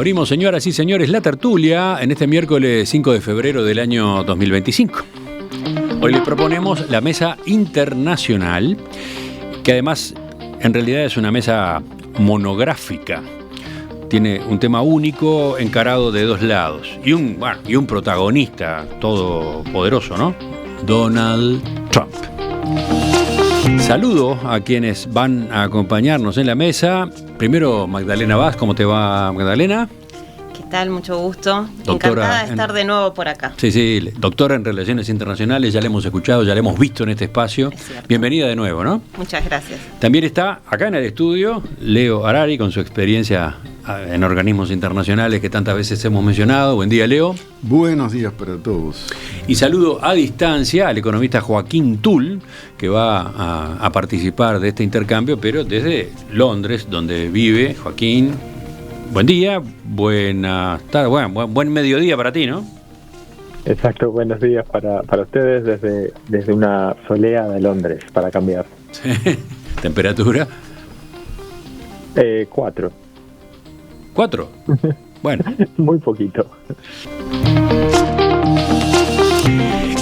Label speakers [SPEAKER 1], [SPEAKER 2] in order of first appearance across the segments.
[SPEAKER 1] Abrimos, señoras y señores, la tertulia en este miércoles 5 de febrero del año 2025. Hoy les proponemos la mesa internacional, que además en realidad es una mesa monográfica. Tiene un tema único encarado de dos lados y un protagonista todopoderoso, ¿no? Donald Trump. Saludo a quienes van a acompañarnos en la mesa. Primero, Magdalena Vaz. ¿Cómo te va, Magdalena?
[SPEAKER 2] ¿Qué tal? Mucho gusto.
[SPEAKER 1] Doctora,
[SPEAKER 2] encantada de estar de nuevo por acá.
[SPEAKER 1] Sí, doctora en Relaciones Internacionales, ya la hemos escuchado, ya la hemos visto en este espacio. Bienvenida de nuevo, ¿no?
[SPEAKER 2] Muchas gracias.
[SPEAKER 1] También está acá en el estudio Leo Harari, con su experiencia en organismos internacionales que tantas veces hemos mencionado. Buen día, Leo.
[SPEAKER 3] Buenos días para todos.
[SPEAKER 1] Y saludo a distancia al economista Joaquín Tull, que va a participar de este intercambio, pero desde Londres, donde vive. Joaquín, buen día, buenas tardes, buen mediodía para ti, ¿no?
[SPEAKER 4] Exacto, buenos días para ustedes desde una soleada Londres, para cambiar.
[SPEAKER 1] Sí. ¿Temperatura?
[SPEAKER 4] 4.
[SPEAKER 1] ¿4? Bueno.
[SPEAKER 4] Muy poquito.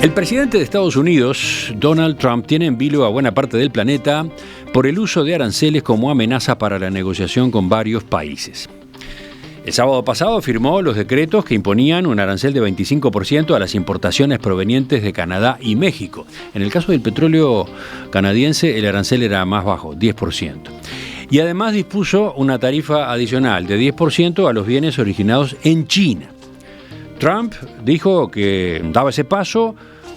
[SPEAKER 1] El presidente de Estados Unidos, Donald Trump, tiene en vilo a buena parte del planeta por el uso de aranceles como amenaza para la negociación con varios países. El sábado pasado firmó los decretos que imponían un arancel de 25% a las importaciones provenientes de Canadá y México. En el caso del petróleo canadiense, el arancel era más bajo, 10%. Y además dispuso una tarifa adicional de 10% a los bienes originados en China. Trump dijo que daba ese paso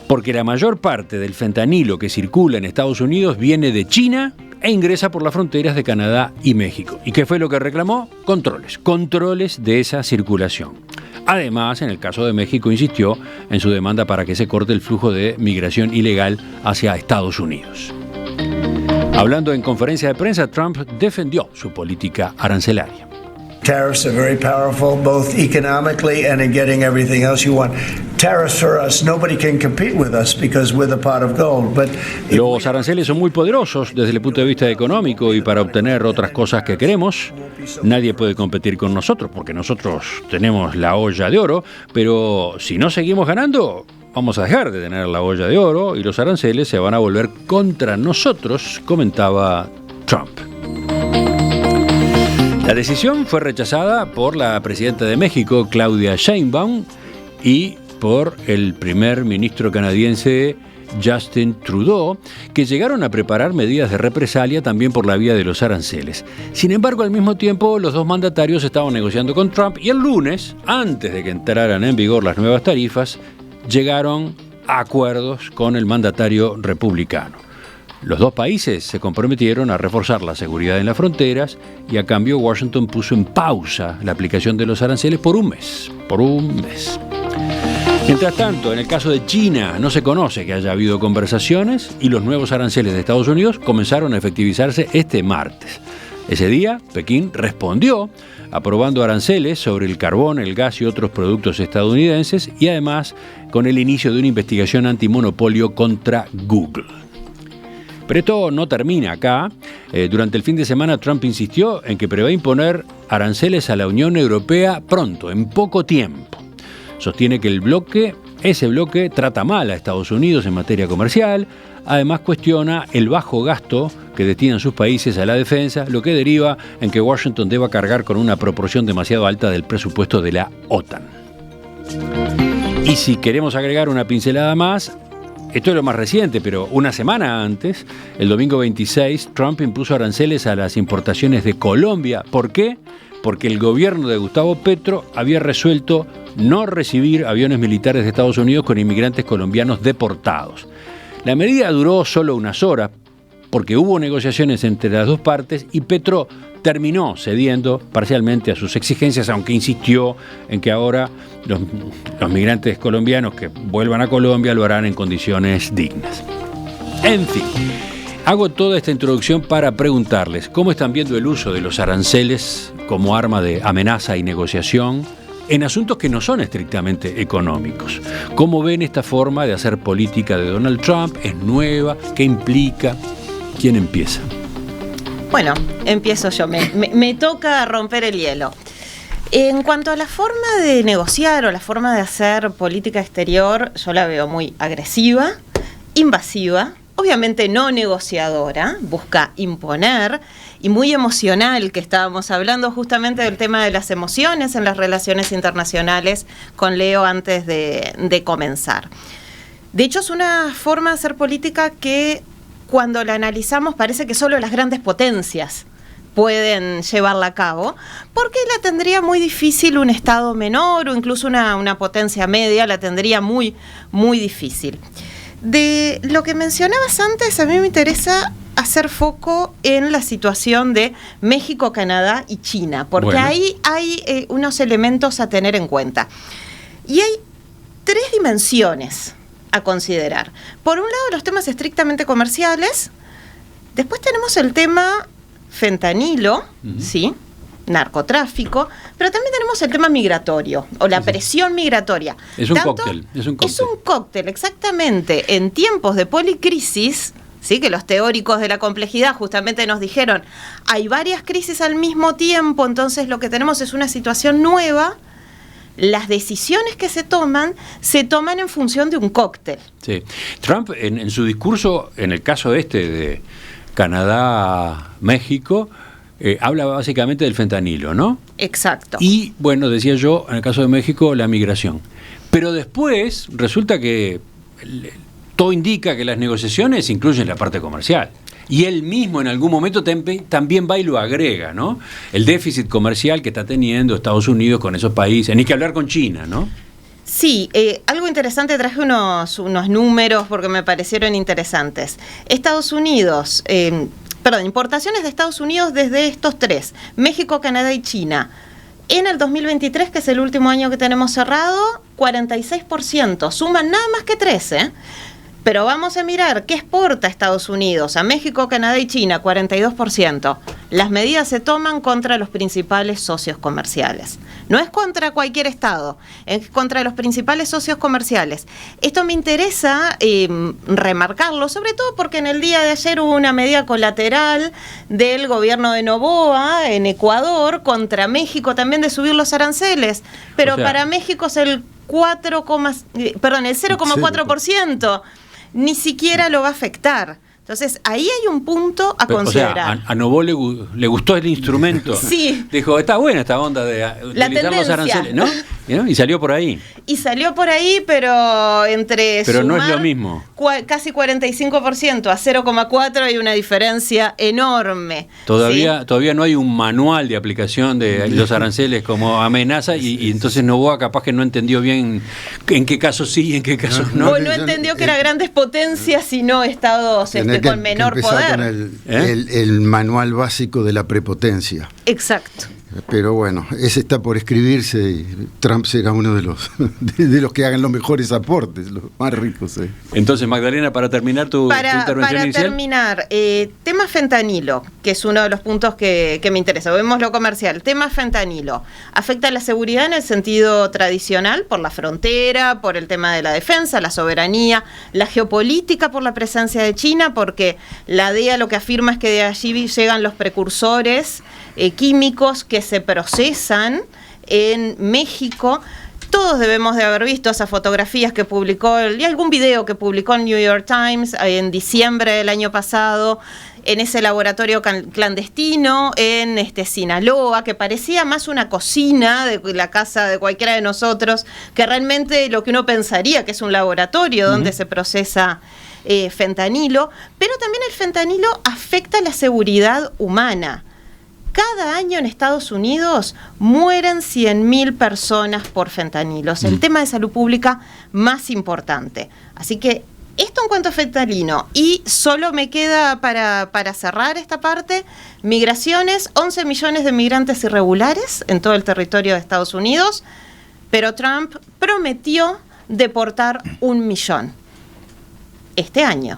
[SPEAKER 1] porque la mayor parte del fentanilo que circula en Estados Unidos viene de China e ingresa por las fronteras de Canadá y México. ¿Y qué fue lo que reclamó? Controles de esa circulación. Además, en el caso de México, insistió en su demanda para que se corte el flujo de migración ilegal hacia Estados Unidos. Hablando en conferencia de prensa, Trump defendió su política arancelaria.
[SPEAKER 5] Tariffs are very powerful, both economically and in getting everything else you want. Tariffs for us, nobody can compete with us because we're the pot of gold. But
[SPEAKER 1] los aranceles son muy poderosos desde el punto de vista económico y para obtener otras cosas que queremos. Nadie puede competir con nosotros porque nosotros tenemos la olla de oro, pero si no seguimos ganando, vamos a dejar de tener la olla de oro y los aranceles se van a volver contra nosotros, comentaba Trump. La decisión fue rechazada por la presidenta de México, Claudia Sheinbaum, y por el primer ministro canadiense, Justin Trudeau, que llegaron a preparar medidas de represalia también por la vía de los aranceles. Sin embargo, al mismo tiempo, los dos mandatarios estaban negociando con Trump y el lunes, antes de que entraran en vigor las nuevas tarifas, llegaron a acuerdos con el mandatario republicano. Los dos países se comprometieron a reforzar la seguridad en las fronteras y a cambio Washington puso en pausa la aplicación de los aranceles por un mes. Mientras tanto, en el caso de China no se conoce que haya habido conversaciones y los nuevos aranceles de Estados Unidos comenzaron a efectivizarse este martes. Ese día, Pekín respondió aprobando aranceles sobre el carbón, el gas y otros productos estadounidenses y además con el inicio de una investigación antimonopolio contra Google. Pero esto no termina acá. Durante el fin de semana Trump insistió en que prevé imponer aranceles a la Unión Europea pronto, en poco tiempo. Sostiene que ese bloque trata mal a Estados Unidos en materia comercial. Además cuestiona el bajo gasto que destinan sus países a la defensa, lo que deriva en que Washington deba cargar con una proporción demasiado alta del presupuesto de la OTAN. Y si queremos agregar una pincelada más, esto es lo más reciente, pero una semana antes, el domingo 26, Trump impuso aranceles a las importaciones de Colombia. ¿Por qué? Porque el gobierno de Gustavo Petro había resuelto no recibir aviones militares de Estados Unidos con inmigrantes colombianos deportados. La medida duró solo unas horas, porque hubo negociaciones entre las dos partes y Petro terminó cediendo parcialmente a sus exigencias, aunque insistió en que ahora los migrantes colombianos que vuelvan a Colombia lo harán en condiciones dignas. En fin, hago toda esta introducción para preguntarles cómo están viendo el uso de los aranceles como arma de amenaza y negociación en asuntos que no son estrictamente económicos. ¿Cómo ven esta forma de hacer política de Donald Trump? ¿Es nueva? ¿Qué implica? ¿Quién empieza?
[SPEAKER 2] Bueno, empiezo yo. Me toca romper el hielo. En cuanto a la forma de negociar o la forma de hacer política exterior, yo la veo muy agresiva, invasiva, obviamente no negociadora, busca imponer, y muy emocional, que estábamos hablando justamente del tema de las emociones en las relaciones internacionales con Leo antes de comenzar. De hecho, es una forma de hacer política que cuando la analizamos parece que solo las grandes potencias pueden llevarla a cabo, porque la tendría muy difícil un Estado menor o incluso una potencia media, la tendría muy, muy difícil. De lo que mencionabas antes, a mí me interesa hacer foco en la situación de México, Canadá y China, porque bueno, ahí hay unos elementos a tener en cuenta. Y hay 3 dimensiones a considerar. Por un lado, los temas estrictamente comerciales, después tenemos el tema fentanilo, ¿sí?, narcotráfico, pero también tenemos el tema migratorio o la presión migratoria.
[SPEAKER 1] Es un cóctel.
[SPEAKER 2] Es un cóctel, exactamente. En tiempos de policrisis, sí, que los teóricos de la complejidad justamente nos dijeron, hay varias crisis al mismo tiempo, entonces lo que tenemos es una situación nueva. Las decisiones que se toman en función de un cóctel.
[SPEAKER 1] Sí. Trump, en su discurso, en el caso de Canadá, México, habla básicamente del fentanilo, ¿no?
[SPEAKER 2] Exacto.
[SPEAKER 1] Y, bueno, decía yo, en el caso de México, la migración. Pero después resulta que todo indica que las negociaciones incluyen la parte comercial. Y él mismo en algún momento también va y lo agrega, ¿no? El déficit comercial que está teniendo Estados Unidos con esos países. Ni que hablar con China, ¿no?
[SPEAKER 2] Sí, algo interesante, traje unos números porque me parecieron interesantes. Estados Unidos, importaciones de Estados Unidos desde estos 3, México, Canadá y China. En el 2023, que es el último año que tenemos cerrado, 46%, suman nada más que 13, Pero vamos a mirar qué exporta Estados Unidos a México, Canadá y China, 42%. Las medidas se toman contra los principales socios comerciales. No es contra cualquier Estado, es contra los principales socios comerciales. Esto me interesa remarcarlo, sobre todo porque en el día de ayer hubo una medida colateral del gobierno de Noboa en Ecuador contra México también de subir los aranceles. Pero para México es el 0,4%. Ni siquiera lo va a afectar. Entonces, ahí hay un punto a considerar.
[SPEAKER 1] O sea, a Noboa le gustó el instrumento.
[SPEAKER 2] Sí.
[SPEAKER 1] Dijo, está buena esta onda de utilizar los aranceles, ¿no? Y salió por ahí.
[SPEAKER 2] Y salió por ahí, pero entre
[SPEAKER 1] Pero no es lo mismo.
[SPEAKER 2] Casi 45% a 0,4 hay una diferencia enorme.
[SPEAKER 1] Todavía no hay un manual de aplicación de los aranceles como amenaza y entonces Noboa capaz que no entendió bien en qué casos sí y en qué casos no.
[SPEAKER 2] O no entendió que eran grandes potencias y no estados con menor poder.
[SPEAKER 3] Con el manual básico de la prepotencia.
[SPEAKER 2] Exacto.
[SPEAKER 3] Pero bueno, ese está por escribirse y Trump será uno de los que hagan los mejores aportes, los más ricos.
[SPEAKER 1] Entonces, Magdalena, para terminar tu intervención inicial.
[SPEAKER 2] Para terminar, tema fentanilo, que es uno de los puntos que me interesa. Vemos lo comercial. Tema fentanilo. Afecta a la seguridad en el sentido tradicional, por la frontera, por el tema de la defensa, la soberanía, la geopolítica por la presencia de China, porque la DEA lo que afirma es que de allí llegan los precursores químicos que se procesan en México. Todos debemos de haber visto esas fotografías que publicó, y algún video que publicó el New York Times en diciembre del año pasado, en ese laboratorio clandestino en Sinaloa, que parecía más una cocina de la casa de cualquiera de nosotros, que realmente lo que uno pensaría que es un laboratorio donde se procesa fentanilo. Pero también el fentanilo afecta la seguridad humana. Cada año en Estados Unidos mueren 100.000 personas por fentanilo. Es el tema de salud pública más importante. Así que esto en cuanto a fentanilo. Y solo me queda para cerrar esta parte, migraciones, 11 millones de migrantes irregulares en todo el territorio de Estados Unidos, pero Trump prometió deportar 1 millón este año.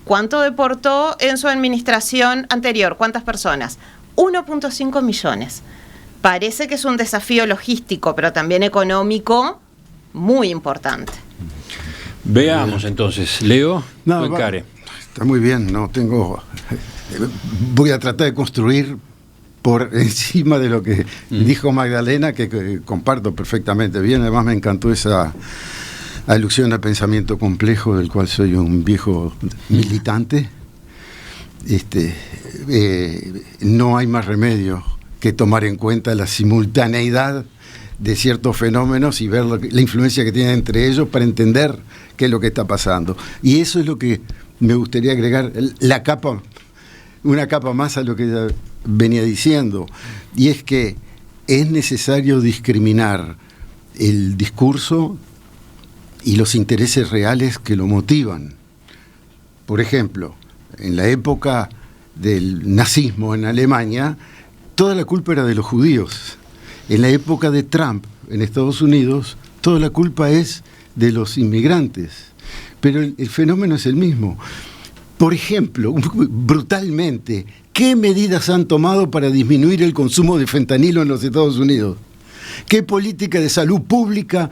[SPEAKER 2] ¿Cuánto deportó en su administración anterior? ¿Cuántas personas? 1.5 millones. Parece que es un desafío logístico, pero también económico muy importante.
[SPEAKER 1] Veamos entonces, Leo,
[SPEAKER 3] Está muy bien, voy a tratar de construir por encima de lo que dijo Magdalena, que comparto perfectamente bien. Además me encantó esa alusión al pensamiento complejo, del cual soy un viejo militante. No hay más remedio que tomar en cuenta la simultaneidad de ciertos fenómenos y ver la influencia que tienen entre ellos para entender qué es lo que está pasando. Y eso es lo que me gustaría agregar, una capa más a lo que ella venía diciendo, y es que es necesario discriminar el discurso y los intereses reales que lo motivan. Por ejemplo, en la época del nazismo en Alemania, toda la culpa era de los judíos. En la época de Trump en Estados Unidos, toda la culpa es de los inmigrantes. Pero el fenómeno es el mismo. Por ejemplo, brutalmente, ¿qué medidas han tomado para disminuir el consumo de fentanilo en los Estados Unidos? ¿Qué política de salud pública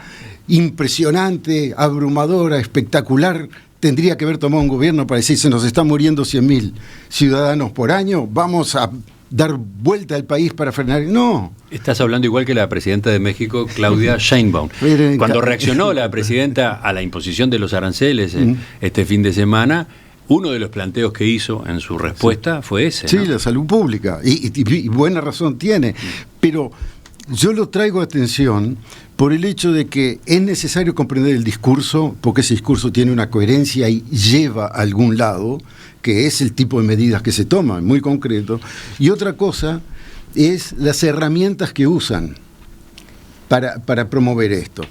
[SPEAKER 3] impresionante, abrumadora, espectacular tendría que haber tomado un gobierno para decir: se nos están muriendo 100.000 ciudadanos por año, vamos a dar vuelta al país para frenar? No.
[SPEAKER 1] Estás hablando igual que la presidenta de México, Claudia Sheinbaum. Cuando reaccionó la presidenta a la imposición de los aranceles este fin de semana, uno de los planteos que hizo en su respuesta fue ese,
[SPEAKER 3] Sí,
[SPEAKER 1] ¿no?
[SPEAKER 3] la salud pública. Y buena razón tiene. Pero yo lo traigo a atención por el hecho de que es necesario comprender el discurso, porque ese discurso tiene una coherencia y lleva a algún lado, que es el tipo de medidas que se toman, muy concreto. Y otra cosa es las herramientas que usan para promover esto.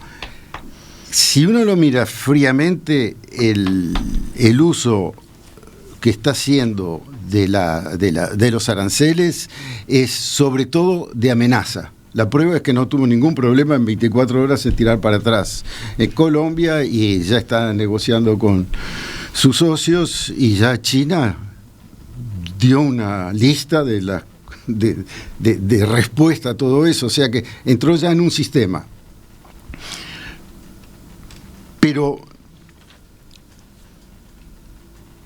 [SPEAKER 3] Si uno lo mira fríamente, el uso que está haciendo de los aranceles es sobre todo de amenaza. La prueba es que no tuvo ningún problema en 24 horas en tirar para atrás en Colombia, y ya está negociando con sus socios, y ya China dio una lista de respuesta a todo eso, o sea que entró ya en un sistema. Pero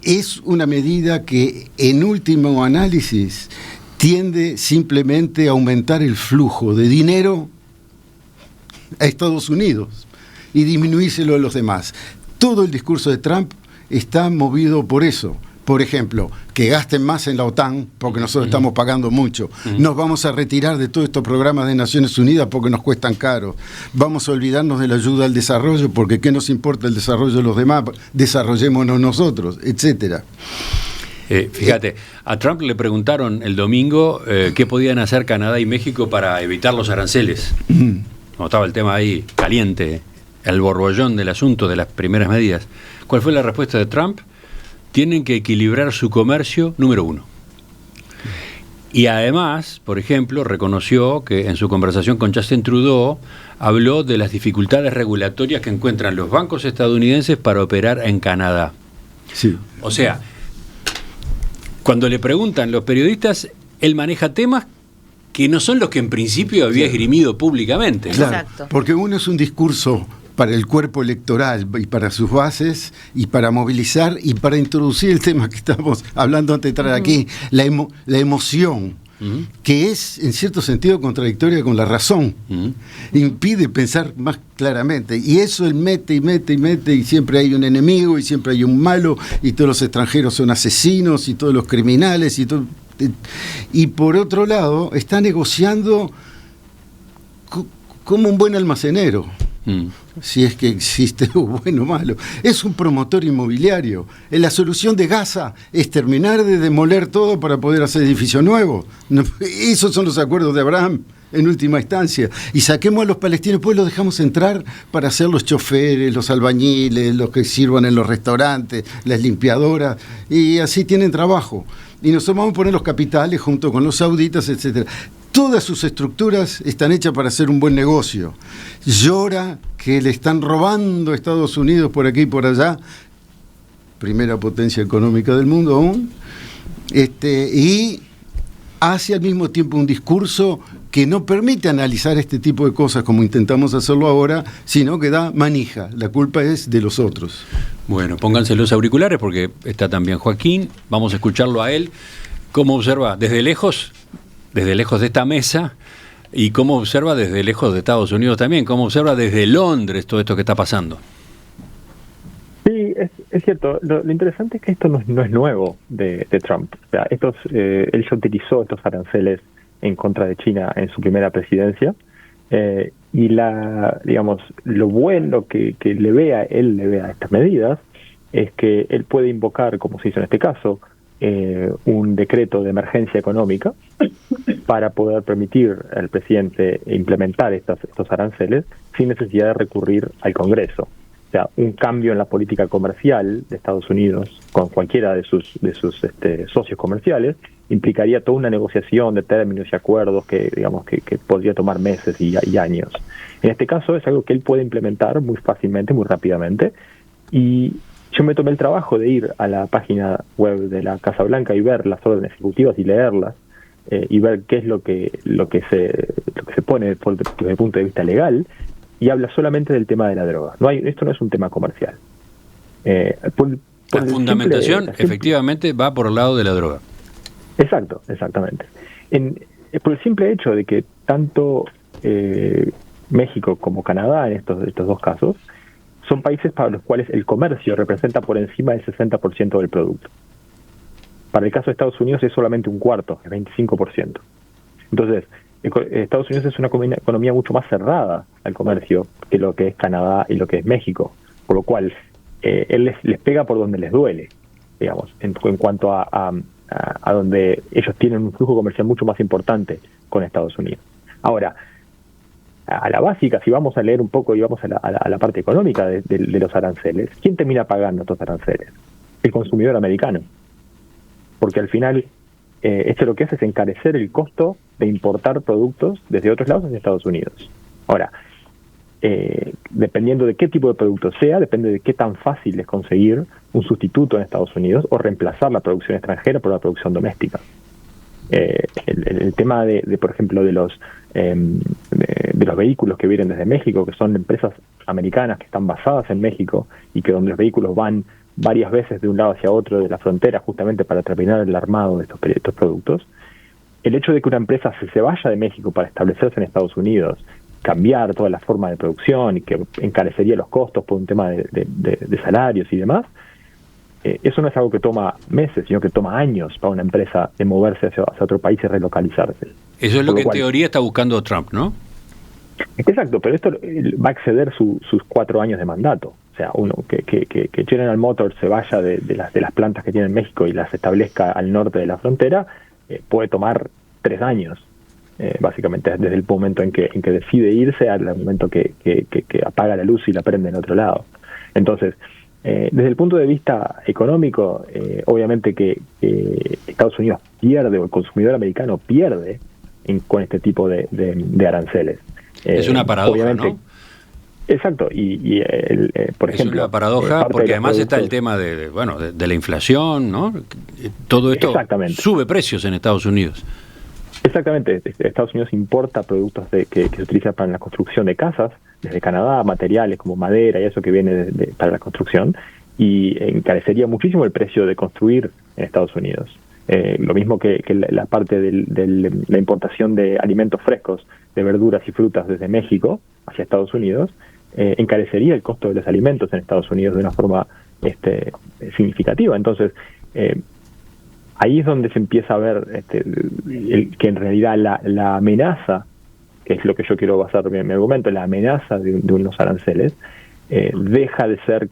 [SPEAKER 3] es una medida que en último análisis tiende simplemente a aumentar el flujo de dinero a Estados Unidos y disminuírselo a los demás. Todo el discurso de Trump está movido por eso. Por ejemplo, que gasten más en la OTAN porque nosotros estamos pagando mucho. Nos vamos a retirar de todos estos programas de Naciones Unidas porque nos cuestan caro. Vamos a olvidarnos de la ayuda al desarrollo porque ¿qué nos importa el desarrollo de los demás? Desarrollémonos nosotros, etcétera.
[SPEAKER 1] Fíjate, a Trump le preguntaron el domingo qué podían hacer Canadá y México para evitar los aranceles. Como estaba el tema ahí caliente, el borbollón del asunto de las primeras medidas. ¿Cuál fue la respuesta de Trump? Tienen que equilibrar su comercio, número uno. Y además, por ejemplo, reconoció que en su conversación con Justin Trudeau habló de las dificultades regulatorias que encuentran los bancos estadounidenses para operar en Canadá.
[SPEAKER 3] Sí.
[SPEAKER 1] O sea, cuando le preguntan los periodistas, él maneja temas que no son los que en principio había esgrimido públicamente, ¿no?
[SPEAKER 3] Claro,
[SPEAKER 2] Exacto.
[SPEAKER 3] porque uno es un discurso para el cuerpo electoral y para sus bases y para movilizar y para introducir el tema que estamos hablando antes de entrar aquí, la emoción, que es en cierto sentido contradictoria con la razón, impide pensar más claramente, y eso él mete y siempre hay un enemigo y siempre hay un malo y todos los extranjeros son asesinos y todos los criminales y por otro lado está negociando como un buen almacenero. Si es que existe lo bueno o malo. Es un promotor inmobiliario. La solución de Gaza es terminar de demoler todo para poder hacer edificios nuevos. Esos son los acuerdos de Abraham en última instancia. Y saquemos a los palestinos, pues los dejamos entrar para ser los choferes, los albañiles, los que sirvan en los restaurantes, las limpiadoras, y así tienen trabajo. Y nosotros vamos a poner los capitales junto con los sauditas, etcétera. Todas sus estructuras están hechas para hacer un buen negocio. Llora que le están robando a Estados Unidos por aquí y por allá, primera potencia económica del mundo aún, y hace al mismo tiempo un discurso que no permite analizar este tipo de cosas como intentamos hacerlo ahora, sino que da manija. La culpa es de los otros.
[SPEAKER 1] Bueno, pónganse los auriculares porque está también Joaquín. Vamos a escucharlo a él. ¿Cómo observa? Desde lejos, desde lejos de esta mesa y cómo observa desde lejos de Estados Unidos también, cómo observa desde Londres todo esto que está pasando.
[SPEAKER 4] Sí, es cierto. Lo interesante es que esto no es nuevo de Trump. O sea, él ya utilizó estos aranceles en contra de China en su primera presidencia, y digamos, lo bueno que él le ve a estas medidas es que él puede invocar, como se hizo en este caso, un decreto de emergencia económica para poder permitir al presidente implementar estos aranceles sin necesidad de recurrir al Congreso. O sea, un cambio en la política comercial de Estados Unidos con cualquiera de sus socios comerciales implicaría toda una negociación de términos y acuerdos que podría tomar meses y años. En este caso es algo que él puede implementar muy fácilmente, muy rápidamente, y yo me tomé el trabajo de ir a la página web de la Casa Blanca y ver las órdenes ejecutivas y leerlas, y ver qué es lo que se pone desde el punto de vista legal, y habla solamente del tema de la droga. Esto no es un tema comercial.
[SPEAKER 1] La fundamentación efectivamente va por el lado de la droga.
[SPEAKER 4] Exactamente. Por el simple hecho de que tanto México como Canadá, en estos dos casos, son países para los cuales el comercio representa por encima del 60% del producto. Para el caso de Estados Unidos es solamente un cuarto, es 25%. Entonces, Estados Unidos es una economía mucho más cerrada al comercio que lo que es Canadá y lo que es México, por lo cual él les pega por donde les duele, digamos, en cuanto a donde ellos tienen un flujo comercial mucho más importante con Estados Unidos. Ahora, a la básica, si vamos a leer un poco y vamos a la parte económica de los aranceles, ¿quién termina pagando estos aranceles? El consumidor americano. Porque al final, esto lo que hace es encarecer el costo de importar productos desde otros lados hacia Estados Unidos. Ahora, dependiendo de qué tipo de producto sea, depende de qué tan fácil es conseguir un sustituto en Estados Unidos o reemplazar la producción extranjera por la producción doméstica. El tema por ejemplo, de los vehículos que vienen desde México, que son empresas americanas que están basadas en México y que donde los vehículos van varias veces de un lado hacia otro de la frontera justamente para terminar el armado de estos productos. El hecho de que una empresa se vaya de México para establecerse en Estados Unidos, cambiar toda la forma de producción y que encarecería los costos por un tema de salarios y demás, eso no es algo que toma meses, sino que toma años para una empresa de moverse hacia otro país y relocalizarse.
[SPEAKER 1] Eso es lo que en teoría está buscando Trump, ¿no?
[SPEAKER 4] Exacto, pero esto va a exceder sus 4 años de mandato. O sea, que General Motors se vaya de las plantas que tiene en México y las establezca al norte de la frontera, puede tomar 3 años, básicamente, desde el momento en que decide irse al momento que apaga la luz y la prende en otro lado. Entonces, desde el punto de vista económico, obviamente que Estados Unidos pierde, o el consumidor americano pierde con este tipo de aranceles.
[SPEAKER 1] Es una paradoja, ¿no?
[SPEAKER 4] Exacto, por ejemplo... Es
[SPEAKER 1] una paradoja porque además está el tema de la inflación, ¿no? Todo esto sube precios en Estados Unidos.
[SPEAKER 4] Exactamente, Estados Unidos importa productos que se utilizan para la construcción de casas, desde Canadá, materiales como madera y eso que viene para la construcción, y encarecería muchísimo el precio de construir en Estados Unidos. Lo mismo que la parte de la importación de alimentos frescos, de verduras y frutas desde México hacia Estados Unidos, encarecería el costo de los alimentos en Estados Unidos de una forma significativa. Entonces, ahí es donde se empieza a ver que en realidad la amenaza, que es lo que yo quiero basar mi argumento, la amenaza de unos aranceles, deja de ser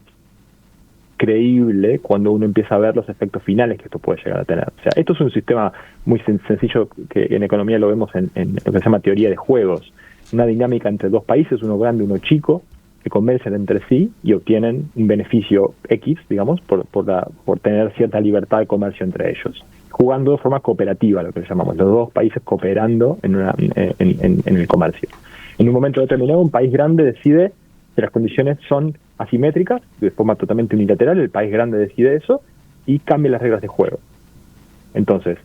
[SPEAKER 4] creíble cuando uno empieza a ver los efectos finales que esto puede llegar a tener. O sea, esto es un sistema muy sencillo que en economía lo vemos en lo que se llama teoría de juegos. Una dinámica entre dos países, uno grande y uno chico, que convencen entre sí y obtienen un beneficio X, digamos, por tener cierta libertad de comercio entre ellos, jugando de forma cooperativa, lo que llamamos, los dos países cooperando en el comercio. En un momento determinado, un país grande decide que las condiciones son asimétricas, de forma totalmente unilateral, el país grande decide eso y cambia las reglas de juego. Entonces,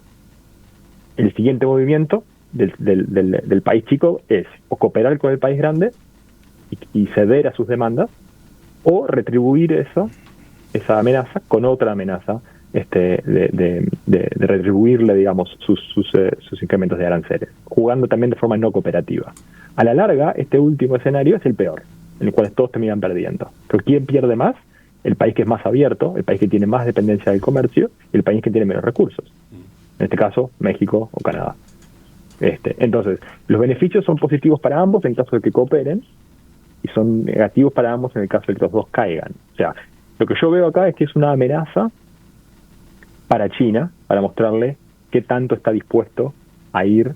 [SPEAKER 4] el siguiente movimiento del país chico es o cooperar con el país grande y ceder a sus demandas, o retribuir esa amenaza con otra amenaza de retribuirle, digamos, sus incrementos de aranceles, jugando también de forma no cooperativa. A la larga, este último escenario es el peor, en el cual todos terminan perdiendo. Pero ¿quién pierde más? El país que es más abierto, el país que tiene más dependencia del comercio y el país que tiene menos recursos. En este caso, México o Canadá. Entonces, los beneficios son positivos para ambos en caso de que cooperen y son negativos para ambos en el caso de que los dos caigan. O sea, lo que yo veo acá es que es una amenaza para China, para mostrarle qué tanto está dispuesto a ir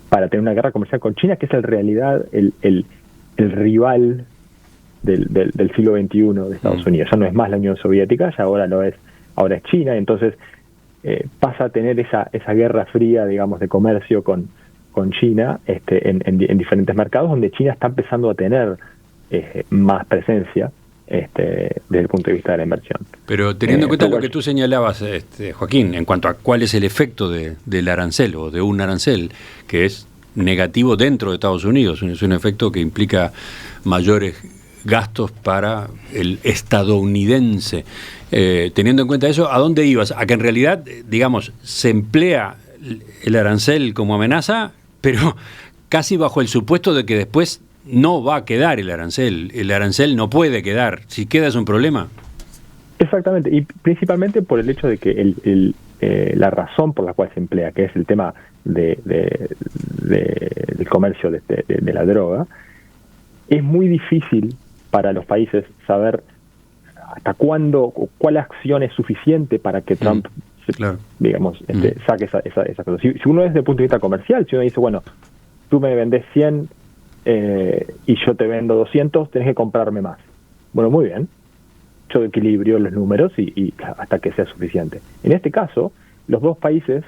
[SPEAKER 4] para tener una guerra comercial con China, que es en realidad el rival del siglo XXI de Estados Unidos. Ya no es más la Unión Soviética, ya ahora es China, entonces pasa a tener esa guerra fría, digamos, de comercio con China en diferentes mercados, donde China está empezando a tener más presencia desde el punto de vista de la inversión.
[SPEAKER 1] Pero teniendo en cuenta lo que tú señalabas, Joaquín, en cuanto a cuál es el efecto del arancel o de un arancel, que es negativo dentro de Estados Unidos, es un efecto que implica mayores gastos para el estadounidense. Teniendo en cuenta eso, ¿a dónde ibas? A que en realidad, digamos, se emplea el arancel como amenaza, pero casi bajo el supuesto de que después no va a quedar el arancel no puede quedar, si queda es un problema.
[SPEAKER 4] Exactamente, y principalmente por el hecho de que la razón por la cual se emplea, que es el tema del comercio de la droga, es muy difícil para los países saber hasta cuándo, cuál acción es suficiente para que Trump digamos, saque esa cosa. Si uno es desde el punto de vista comercial, si uno dice, bueno, tú me vendés 100 y yo te vendo 200, tenés que comprarme más. Bueno, muy bien. Yo equilibrio los números y hasta que sea suficiente. En este caso, los dos países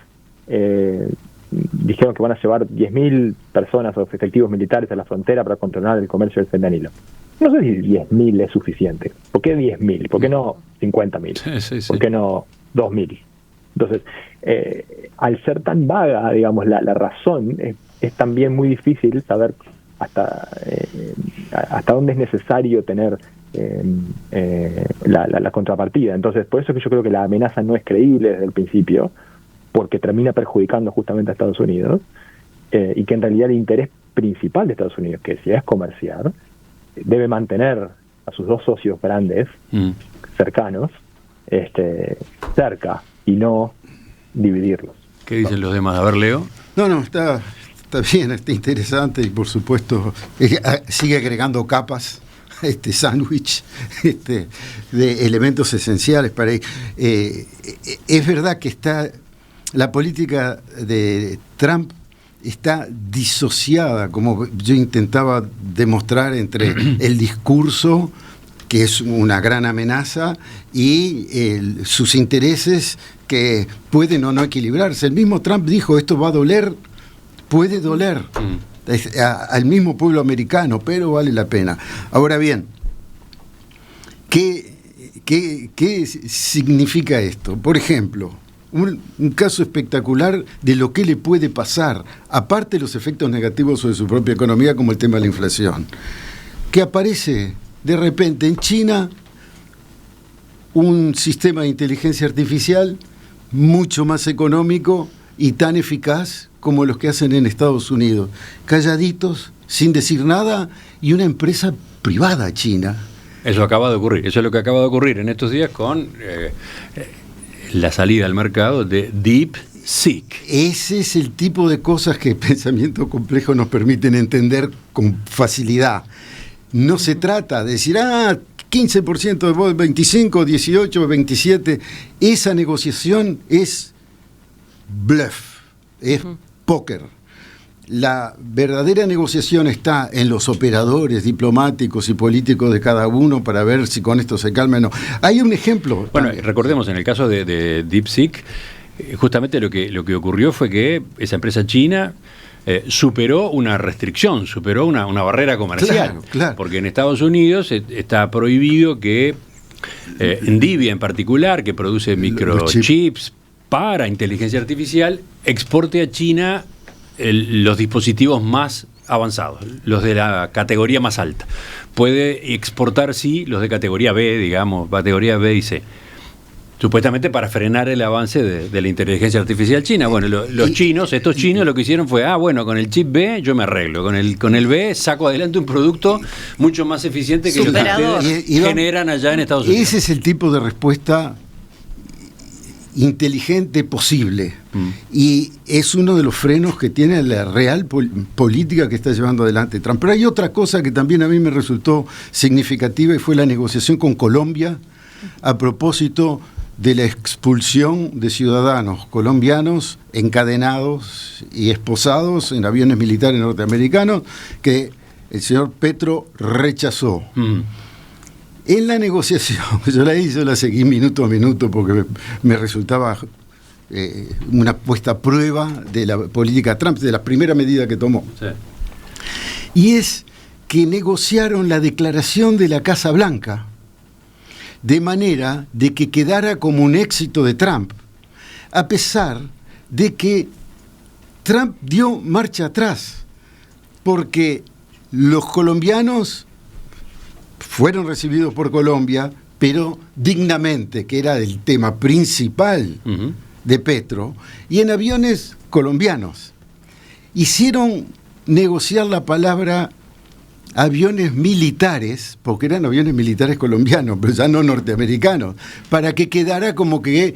[SPEAKER 4] dijeron que van a llevar 10.000 personas o efectivos militares a la frontera para controlar el comercio del fentanilo. No sé si 10.000 es suficiente. ¿Por qué 10.000? ¿Por qué no 50.000?
[SPEAKER 1] Sí.
[SPEAKER 4] ¿Por qué no 2.000? Entonces, al ser tan vaga, digamos, la razón, es también muy difícil saber hasta dónde es necesario tener la contrapartida. Entonces, por eso es que yo creo que la amenaza no es creíble desde el principio, porque termina perjudicando justamente a Estados Unidos, y que en realidad el interés principal de Estados Unidos, que si es comerciar, debe mantener a sus dos socios grandes, cercanos, cerca, y no dividirlos.
[SPEAKER 1] ¿Qué dicen los demás? A ver, Leo.
[SPEAKER 3] No, está bien, está interesante y por supuesto sigue agregando capas este sándwich de elementos esenciales para ir. Es verdad que la política de Trump está disociada, como yo intentaba demostrar, entre el discurso, que es una gran amenaza, y sus intereses que pueden o no equilibrarse. El mismo Trump dijo, esto va a doler, puede doler al mismo pueblo americano, pero vale la pena. Ahora bien, ¿qué significa esto? Por ejemplo, un caso espectacular de lo que le puede pasar, aparte de los efectos negativos sobre su propia economía, como el tema de la inflación, que aparece de repente en China un sistema de inteligencia artificial mucho más económico y tan eficaz como los que hacen en Estados Unidos, calladitos, sin decir nada, y una empresa privada china.
[SPEAKER 1] Eso acaba de ocurrir, eso es lo que acaba de ocurrir en estos días con la salida al mercado de DeepSeek. Ese
[SPEAKER 3] es el tipo de cosas que el pensamiento complejo nos permiten entender con facilidad. No se trata de decir, 15% de voz, 25, 18, 27. Esa negociación es bluff, es póker. La verdadera negociación está en los operadores diplomáticos y políticos de cada uno para ver si con esto se calma o no. Hay un ejemplo.
[SPEAKER 1] Bueno, recordemos, en el caso de DeepSeek, justamente lo que ocurrió fue que esa empresa china superó una restricción, superó una barrera comercial. Claro. Porque en Estados Unidos está prohibido que Nvidia en particular, que produce microchips para inteligencia artificial, exporte a China los dispositivos más avanzados, los de la categoría más alta. Puede exportar, sí, los de categoría B, digamos, categoría B y C. Supuestamente para frenar el avance de la inteligencia artificial china. Bueno, estos chinos lo que hicieron fue, bueno, con el chip B yo me arreglo, con el B saco adelante un producto mucho más eficiente que el que ustedes generan allá en Estados Unidos.
[SPEAKER 3] Ese es el tipo de respuesta inteligente posible. Y es uno de los frenos que tiene la real política que está llevando adelante Trump. Pero hay otra cosa que también a mí me resultó significativa y fue la negociación con Colombia a propósito de la expulsión de ciudadanos colombianos encadenados y esposados en aviones militares norteamericanos que el señor Petro rechazó. En la negociación, yo la seguí minuto a minuto porque me resultaba una puesta a prueba de la política Trump, de la primera medida que tomó. Sí. Y es que negociaron la declaración de la Casa Blanca de manera de que quedara como un éxito de Trump, a pesar de que Trump dio marcha atrás, porque los colombianos fueron recibidos por Colombia, pero dignamente, que era el tema principal de Petro, y en aviones colombianos. Hicieron negociar la palabra aviones militares, porque eran aviones militares colombianos, pero ya no norteamericanos, para que quedara como que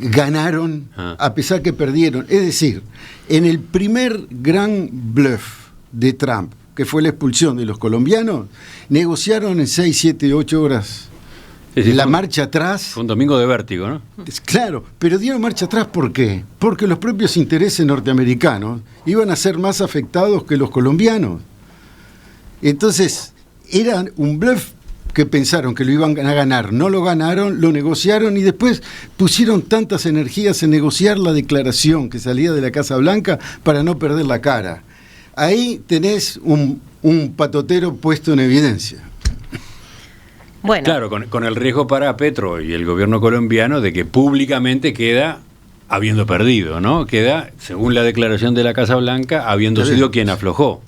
[SPEAKER 3] ganaron a pesar que perdieron. Es decir, en el primer gran bluff de Trump, que fue la expulsión de los colombianos, negociaron en 6, 7, 8 horas la marcha atrás.
[SPEAKER 1] Fue un domingo de vértigo, ¿no?
[SPEAKER 3] Claro, pero dieron marcha atrás, ¿por qué? Porque los propios intereses norteamericanos iban a ser más afectados que los colombianos. Entonces, era un bluff que pensaron que lo iban a ganar, no lo ganaron, lo negociaron y después pusieron tantas energías en negociar la declaración que salía de la Casa Blanca para no perder la cara. Ahí tenés un patotero puesto en evidencia.
[SPEAKER 1] Bueno. Claro, con el riesgo para Petro y el gobierno colombiano de que públicamente queda habiendo perdido, ¿no? Queda, según la declaración de la Casa Blanca, habiendo sido quien aflojó.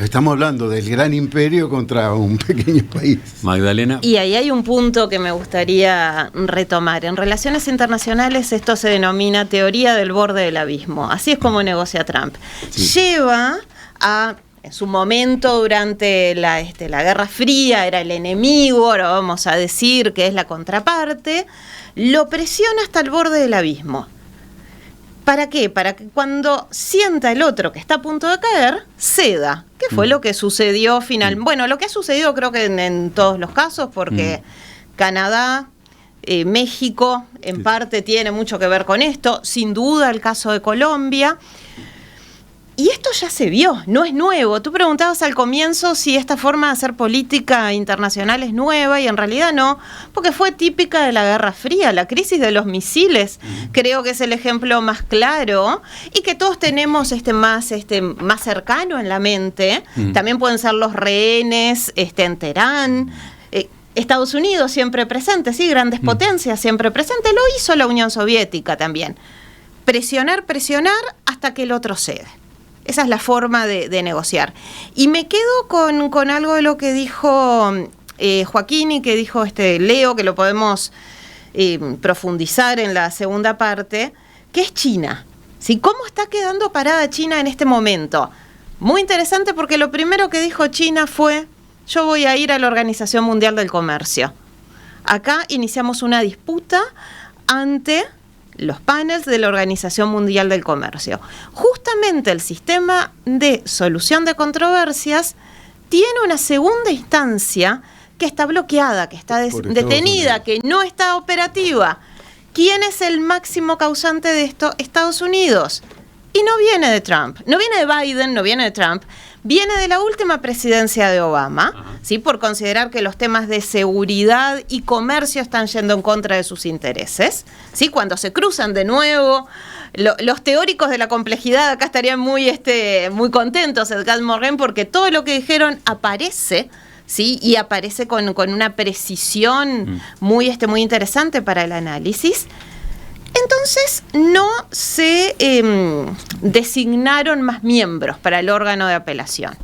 [SPEAKER 3] Estamos hablando del gran imperio contra un pequeño país.
[SPEAKER 1] Magdalena.
[SPEAKER 2] Y ahí hay un punto que me gustaría retomar. En relaciones internacionales esto se denomina teoría del borde del abismo. Así es como negocia Trump. Sí. Lleva a, en su momento durante la Guerra Fría, era el enemigo, ahora vamos a decir que es la contraparte, lo presiona hasta el borde del abismo. ¿Para qué? Para que cuando sienta el otro que está a punto de caer, ceda. ¿Qué fue lo que sucedió finalmente? Bueno, lo que ha sucedido creo que en todos los casos, porque Canadá, México, en parte tiene mucho que ver con esto, sin duda el caso de Colombia. Y esto ya se vio, no es nuevo. Tú preguntabas al comienzo si esta forma de hacer política internacional es nueva y en realidad no, porque fue típica de la Guerra Fría, la crisis de los misiles. Creo que es el ejemplo más claro y que todos tenemos más cercano en la mente. También pueden ser los rehenes en Teherán. Estados Unidos siempre presente, sí, grandes potencias siempre presente. Lo hizo la Unión Soviética también. Presionar hasta que el otro cede. Esa es la forma de negociar. Y me quedo con algo de lo que dijo Joaquín y que dijo Leo, que lo podemos profundizar en la segunda parte, que es China. ¿Sí? ¿Cómo está quedando parada China en este momento? Muy interesante porque lo primero que dijo China fue: yo voy a ir a la Organización Mundial del Comercio. Acá iniciamos una disputa ante los panels de la Organización Mundial del Comercio. Justamente el sistema de solución de controversias tiene una segunda instancia que está bloqueada, que está detenida, que no está operativa. ¿Quién es el máximo causante de esto? Estados Unidos. Y no viene de Trump, no viene de Biden, no viene de Trump, viene de la última presidencia de Obama, ¿sí? Por considerar que los temas de seguridad y comercio están yendo en contra de sus intereses, ¿sí? Cuando se cruzan de nuevo, los teóricos de la complejidad acá estarían muy contentos, Edgar Morin, porque todo lo que dijeron aparece, ¿sí? Y aparece con una precisión muy interesante para el análisis. Entonces no se designaron más miembros para el órgano de apelación.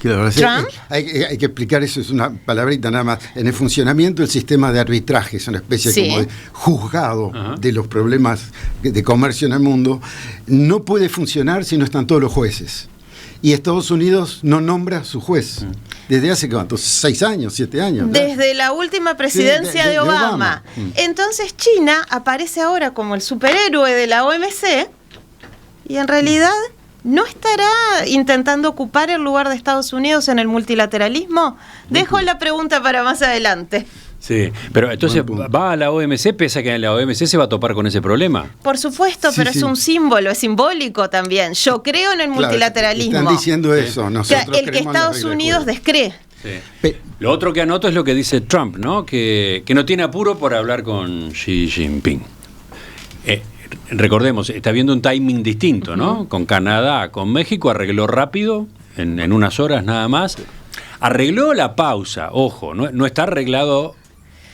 [SPEAKER 3] Claro,
[SPEAKER 2] Trump.
[SPEAKER 3] hay que explicar eso, es una palabrita nada más. En el funcionamiento del sistema de arbitraje, es una especie
[SPEAKER 2] Sí.
[SPEAKER 3] como de juzgado
[SPEAKER 1] Ajá.
[SPEAKER 3] de los problemas de comercio en el mundo, no puede funcionar si no están todos los jueces. Y Estados Unidos no nombra a su juez. Desde hace, ¿cuántos? 6 años, 7 años. ¿no?
[SPEAKER 2] Desde la última presidencia
[SPEAKER 3] Sí,
[SPEAKER 2] de Obama. Entonces China aparece ahora como el superhéroe de la OMC y en realidad no estará intentando ocupar el lugar de Estados Unidos en el multilateralismo. Dejo la pregunta para más adelante.
[SPEAKER 1] Sí, pero entonces
[SPEAKER 3] Buen punto.
[SPEAKER 1] va a la OMC, pese a que en la OMC se va a topar con ese problema.
[SPEAKER 2] Por supuesto,
[SPEAKER 3] Sí,
[SPEAKER 2] pero
[SPEAKER 3] sí.
[SPEAKER 2] es un símbolo, es simbólico también. Yo creo en el
[SPEAKER 3] Claro,
[SPEAKER 2] multilateralismo.
[SPEAKER 3] Están diciendo eso.
[SPEAKER 2] O sea,
[SPEAKER 3] Nosotros
[SPEAKER 2] el que
[SPEAKER 3] creemos en las
[SPEAKER 2] Estados
[SPEAKER 3] reglas del
[SPEAKER 2] Unidos
[SPEAKER 3] juego.
[SPEAKER 2] descree.
[SPEAKER 3] Pe-
[SPEAKER 1] Lo otro que anoto es lo que dice Trump, ¿no? Que no tiene apuro por hablar con Xi Jinping. Recordemos, está viendo un timing distinto, ¿no? Con Canadá, con México, arregló rápido, en unas horas nada más. Arregló la pausa, ojo, no está arreglado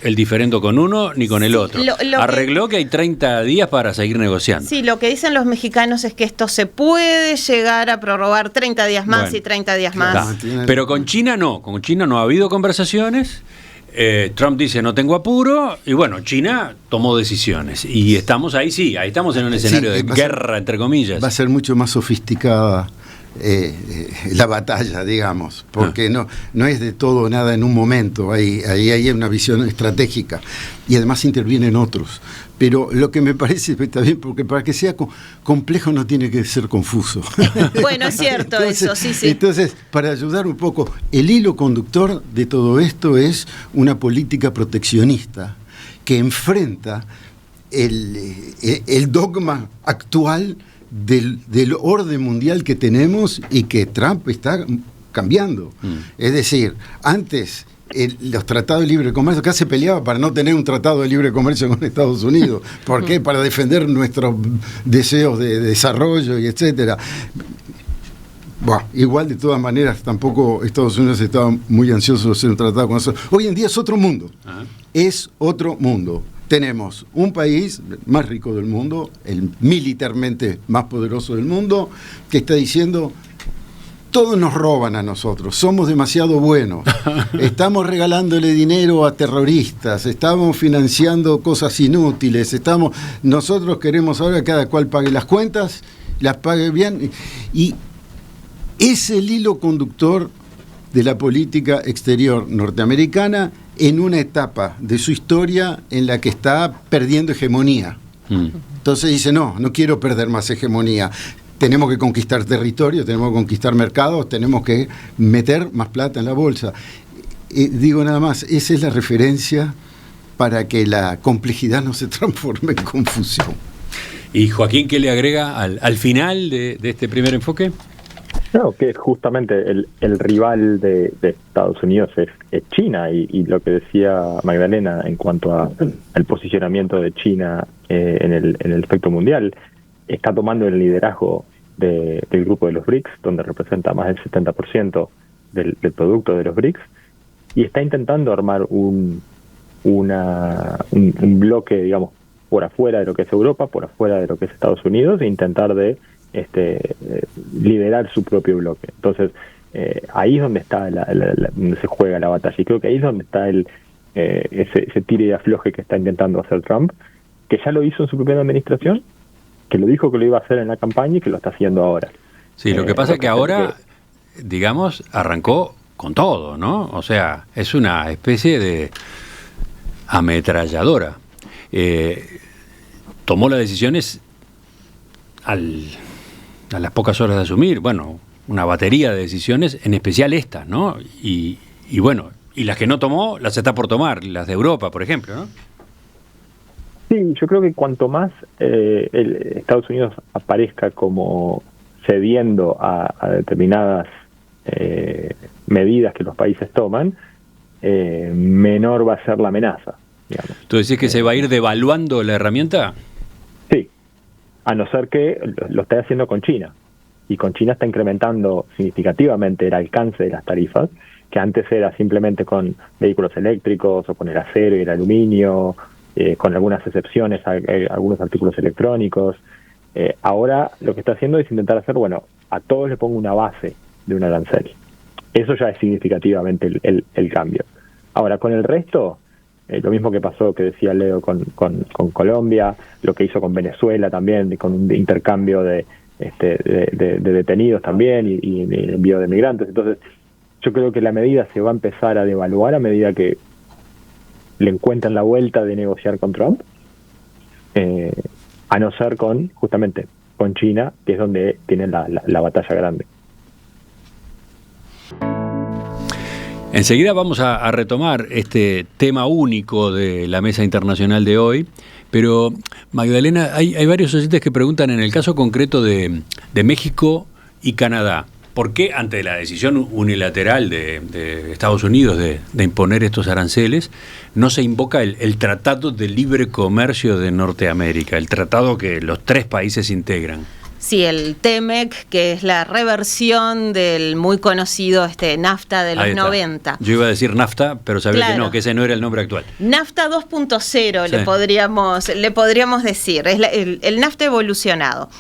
[SPEAKER 1] el diferendo con uno ni con el
[SPEAKER 2] Sí,
[SPEAKER 1] otro.
[SPEAKER 2] lo
[SPEAKER 1] Arregló que hay 30 días para seguir negociando.
[SPEAKER 2] Sí, lo que dicen los mexicanos es que esto se puede llegar a prorrogar 30 días más
[SPEAKER 1] Bueno,
[SPEAKER 2] y 30 días
[SPEAKER 1] Está.
[SPEAKER 2] más.
[SPEAKER 1] Pero con China no, ha habido conversaciones. Trump dice no tengo apuro y bueno, China tomó decisiones y estamos ahí, sí, ahí estamos en un escenario de
[SPEAKER 3] va a ser-
[SPEAKER 1] guerra, entre comillas.
[SPEAKER 3] Va a ser mucho más sofisticada la batalla, digamos, porque no es de todo o nada en un momento, ahí hay una visión estratégica y además intervienen otros. Pero lo que me parece está bien, porque para que sea complejo no tiene que ser confuso.
[SPEAKER 2] Bueno, es cierto eso, sí, sí.
[SPEAKER 3] Entonces, para ayudar un poco, el hilo conductor de todo esto es una política proteccionista que enfrenta el dogma actual del orden mundial que tenemos y que Trump está cambiando. Es decir, antes los tratados de libre comercio, acá se peleaba para no tener un tratado de libre comercio con Estados Unidos. ¿Por qué? Para defender nuestros deseos de desarrollo y etcétera. Bueno, igual de todas maneras tampoco Estados Unidos estaba muy ansioso de hacer un tratado con nosotros. Hoy en día es otro mundo.
[SPEAKER 1] Ajá.
[SPEAKER 3] Es otro mundo. Tenemos un país más rico del mundo, el militarmente más poderoso del mundo, que está diciendo: todos nos roban a nosotros, somos demasiado buenos, estamos regalándole dinero a terroristas, estamos financiando cosas inútiles, nosotros queremos ahora que cada cual pague las cuentas, las pague bien, y es el hilo conductor de la política exterior norteamericana en una etapa de su historia en la que está perdiendo hegemonía. Entonces dice, no quiero perder más hegemonía. Tenemos que conquistar territorio, tenemos que conquistar mercados, tenemos que meter más plata en la bolsa. Digo nada más, esa es la referencia para que la complejidad no se transforme en confusión.
[SPEAKER 1] ¿Y Joaquín qué le agrega al final de este primer enfoque?
[SPEAKER 4] No, que justamente el rival de Estados Unidos es China y lo que decía Magdalena en cuanto al posicionamiento de China en el espectro mundial, está tomando el liderazgo del grupo de los BRICS, donde representa más del 70% del producto de los BRICS, y está intentando armar un bloque, digamos, por afuera de lo que es Europa, por afuera de lo que es Estados Unidos, e intentar de liderar su propio bloque. Entonces, ahí es donde está donde se juega la batalla, y creo que ahí es donde está ese tire y afloje que está intentando hacer Trump, que ya lo hizo en su primera administración, que lo dijo que lo iba a hacer en la campaña y que lo está haciendo ahora.
[SPEAKER 1] Sí, lo que pasa es que ahora, digamos, arrancó con todo, ¿no? O sea, es una especie de ametralladora. Tomó las decisiones a las pocas horas de asumir, bueno, una batería de decisiones, en especial estas, ¿no? Y bueno, y las que no tomó, las está por tomar, las de Europa, por ejemplo, ¿no?
[SPEAKER 4] Sí, yo creo que cuanto más Estados Unidos aparezca como cediendo a determinadas medidas que los países toman, menor va a ser la amenaza, digamos.
[SPEAKER 1] ¿Tú decís que se va a ir devaluando la herramienta?
[SPEAKER 4] Sí, a no ser que lo esté haciendo con China. Y con China está incrementando significativamente el alcance de las tarifas, que antes era simplemente con vehículos eléctricos o con el acero y el aluminio, con algunas excepciones a algunos artículos electrónicos. Ahora lo que está haciendo es intentar hacer, bueno, a todos le pongo una base de un arancel. Eso ya es significativamente el cambio. Ahora, con el resto, lo mismo que pasó, que decía Leo, con Colombia, lo que hizo con Venezuela también, con un intercambio de detenidos también y el envío de migrantes. Entonces, yo creo que la medida se va a empezar a devaluar a medida que le encuentran la vuelta de negociar con Trump, a no ser justamente con China, que es donde tienen la batalla grande.
[SPEAKER 1] Enseguida vamos a retomar este tema único de la mesa internacional de hoy, pero Magdalena, hay varios oyentes que preguntan en el caso concreto de México y Canadá, ¿por qué ante la decisión unilateral de Estados Unidos de imponer estos aranceles no se invoca el Tratado de Libre Comercio de Norteamérica, el tratado que los 3 países integran?
[SPEAKER 2] Sí, el TEMEC, que es la reversión del muy conocido NAFTA de los 90.
[SPEAKER 1] Yo iba a decir NAFTA, pero sabía
[SPEAKER 2] claro,
[SPEAKER 1] que no, que ese no era el nombre actual.
[SPEAKER 2] NAFTA 2.0 sí. le podríamos decir, es el NAFTA evolucionado.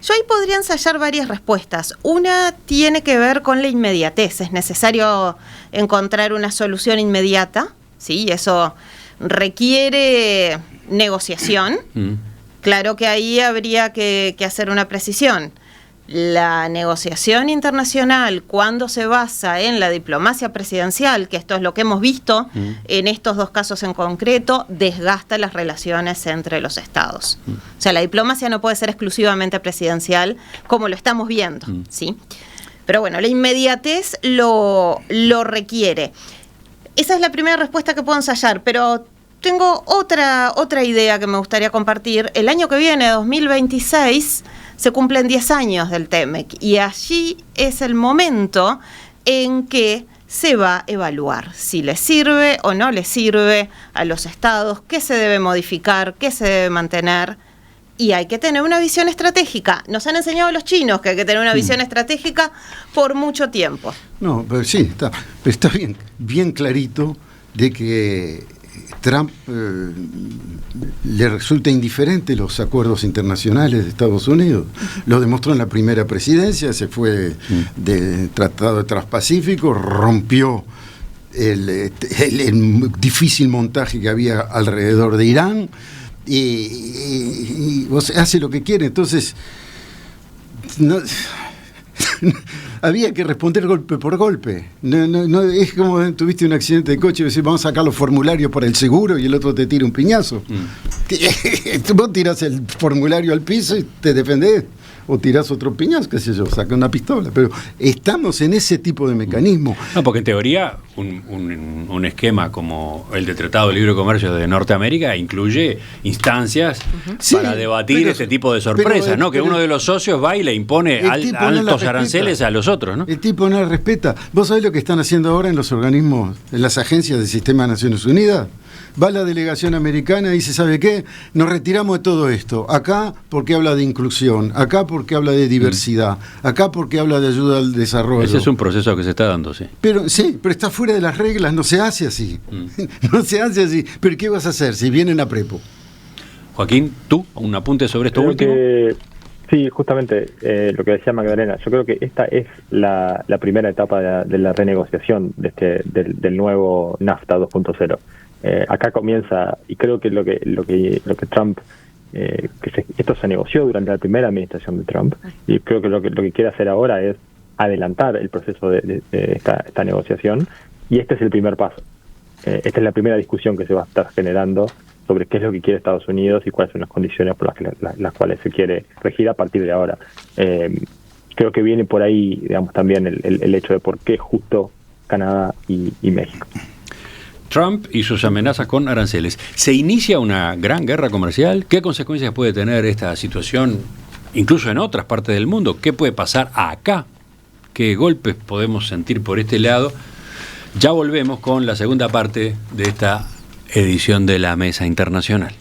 [SPEAKER 2] Yo ahí podría ensayar varias respuestas. Una tiene que ver con la inmediatez. Es necesario encontrar una solución inmediata, ¿sí? Eso requiere negociación. Claro que ahí habría que hacer una precisión. La negociación internacional, cuando se basa en la diplomacia presidencial, que esto es lo que hemos visto en estos 2 casos en concreto, desgasta las relaciones entre los estados. O sea, la diplomacia no puede ser exclusivamente presidencial, como lo estamos viendo, ¿sí? Pero bueno, la inmediatez lo requiere. Esa es la primera respuesta que puedo ensayar, pero tengo otra idea que me gustaría compartir. El año que viene, 2026, se cumplen 10 años del TEMEC y allí es el momento en que se va a evaluar si le sirve o no le sirve a los estados, qué se debe modificar, qué se debe mantener. Y hay que tener una visión estratégica. Nos han enseñado los chinos que hay que tener una visión estratégica por mucho tiempo.
[SPEAKER 3] No, pero sí, está bien clarito de que Trump le resulta indiferente los acuerdos internacionales de Estados Unidos. Lo demostró en la primera presidencia, se fue del Tratado de Transpacífico, rompió el difícil montaje que había alrededor de Irán y hace lo que quiere. Entonces, había que responder golpe por golpe. No, es como tuviste un accidente de coche y decís, vamos a sacar los formularios para el seguro y el otro te tira un piñazo. Vos tirás el formulario al piso y te defendés. O tirás otro piñazo, qué sé yo, saca una pistola. Pero estamos en ese tipo de mecanismo.
[SPEAKER 1] No, porque en teoría un esquema como el de Tratado de Libre Comercio de Norteamérica incluye instancias para debatir este tipo de sorpresas, ¿no? Que uno de los socios va y le impone altos aranceles a los otros, ¿no?
[SPEAKER 3] El tipo no la respeta. ¿Vos sabés lo que están haciendo ahora en los organismos, en las agencias del Sistema de Naciones Unidas? Va la delegación americana y dice, ¿sabe qué? Nos retiramos de todo esto. Acá porque habla de inclusión, acá porque habla de diversidad, acá porque habla de ayuda al desarrollo.
[SPEAKER 1] Ese es un proceso que se está dando, sí.
[SPEAKER 3] Pero está fuera de las reglas, no se hace así. No se hace así. ¿Pero qué vas a hacer si vienen a prepo?
[SPEAKER 1] Joaquín, ¿tú? ¿Un apunte sobre esto último?
[SPEAKER 4] Sí, justamente lo que decía Magdalena. Yo creo que esta es la primera etapa de la renegociación del nuevo NAFTA 2.0. Acá comienza, y creo que lo que Trump, esto se negoció durante la primera administración de Trump, y creo que lo que quiere hacer ahora es adelantar el proceso de esta negociación, y este es el primer paso. Esta es la primera discusión que se va a estar generando sobre qué es lo que quiere Estados Unidos y cuáles son las condiciones por las cuales se quiere regir a partir de ahora. Creo que viene por ahí, digamos, también el hecho de por qué justo Canadá y México.
[SPEAKER 1] Trump y sus amenazas con aranceles. ¿Se inicia una gran guerra comercial? ¿Qué consecuencias puede tener esta situación, incluso en otras partes del mundo? ¿Qué puede pasar acá? ¿Qué golpes podemos sentir por este lado? Ya volvemos con la segunda parte de esta edición de la Mesa Internacional.